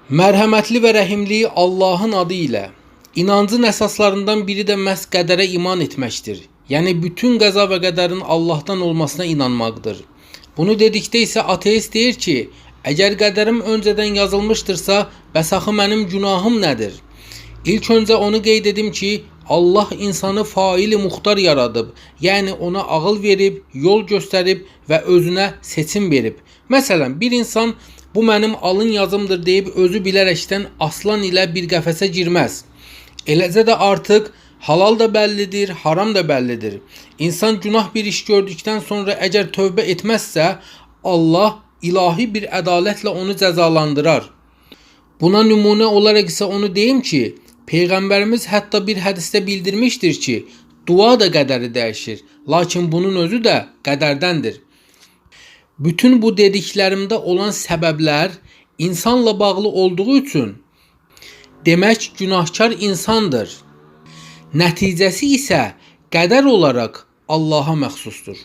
Mərhəmətli və rəhimli Allahın adı ilə. İnancın əsaslarından biri də məhz qədərə iman etməkdir. Yəni bütün qəza və qədərin Allahdan olmasına inanmaqdır. Bunu dedikdə isə ateist deyir ki, əgər qədərim öncədən yazılmışdırsa, bəs axı mənim günahım nədir? İlk öncə onu qeyd edim ki, Allah insanı faili muxtar yaradıb, yəni ona ağıl verib, yol göstərib və özünə seçim verib. Məsələn, bir insan bu mənim alın yazımdır deyib özü bilərəkdən aslan ilə bir qəfəsə girməz. Eləcə də artıq halal da bəllidir, haram da bəllidir. İnsan günah bir iş gördükdən sonra əgər tövbə etməzsə, Allah ilahi bir ədalətlə onu cəzalandırar. Buna nümunə olaraq isə onu deyim ki, Peyğəmbərimiz hətta bir hədisdə bildirmişdir ki, dua da qədəri dəyişir, lakin bunun özü də qədərdəndir. Bütün bu dediklərimdə olan səbəblər insanla bağlı olduğu üçün demək günahkar insandır. Nəticəsi isə qədər olaraq Allaha məxsusdur.